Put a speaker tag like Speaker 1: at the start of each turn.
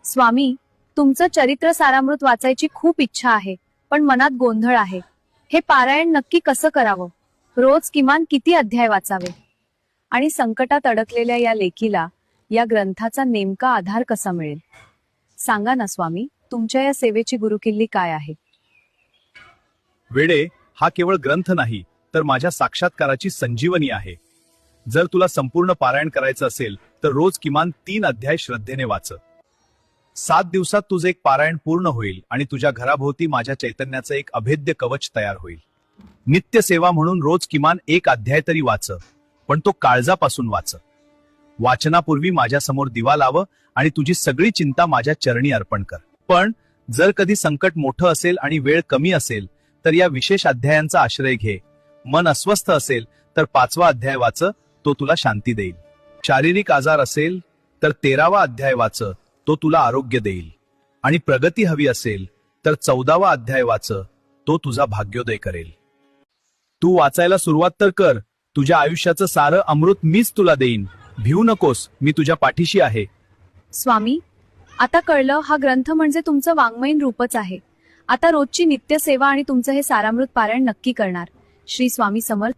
Speaker 1: स्वामी, तुमचं चरित्र सारामृत वाचायची खूप इच्छा आहे, पण मनात गोंधळ आहे. हे पारायण नक्की कसं करावं? रोज किमान किती अध्याय वाचावे? आणि संकटात अडकलेल्या या लेकीला या ग्रंथाचा नेमका आधार कसा मिळेल? सांगा ना स्वामी, तुमच्या या सेवेची गुरुकिल्ली काय आहे?
Speaker 2: वेडे, हा केवळ ग्रंथ नाही तर माझ्या साक्षात्काराची संजीवनी आहे. जर तुला संपूर्ण पारायण करायचं असेल तर रोज किमान 3 अध्याय श्रद्धेने वाच. 7 दिवसात तुझे एक पारायण पूर्ण होईल आणि तुझ्या घराभोवती माझ्या चैतन्याचं एक अभेद्य कवच तयार होईल. नित्य सेवा म्हणून रोज किमान 1 अध्याय तरी वाच, पण तो काळजापासून वाच. वाचनापूर्वी माझ्या समोर दिवा लाव आणि तुझी सगळी चिंता माझ्या चरणी अर्पण कर. पण जर कधी संकट मोठं असेल आणि वेळ कमी असेल तर या विशेष अध्यायांचा आश्रय घे. मन अस्वस्थ असेल तर 5वा अध्याय वाच, तो तुला शांती देईल. शारीरिक आजार असेल तर 13वा अध्याय वाच, तो तुला आरोग्य देईल. आणि प्रगती हवी असेल तर 14वा अध्याय वाच, तो तुझा भाग्योदय करेल. तू वाचायला सुरुवात तर कर. तुझ्या आयुष्याचं सारं अमृत मीच तुला देईन. भिवू नकोस, मी तुझ्या पाठीशी आहे.
Speaker 1: स्वामी, आता कळलं, हा ग्रंथ म्हणजे तुमचं वाङ्मयीन रूपच आहे. आता रोजची नित्य सेवा आणि तुमचं हे सारामृत पारायण नक्की करणार. श्री स्वामी समर्थ.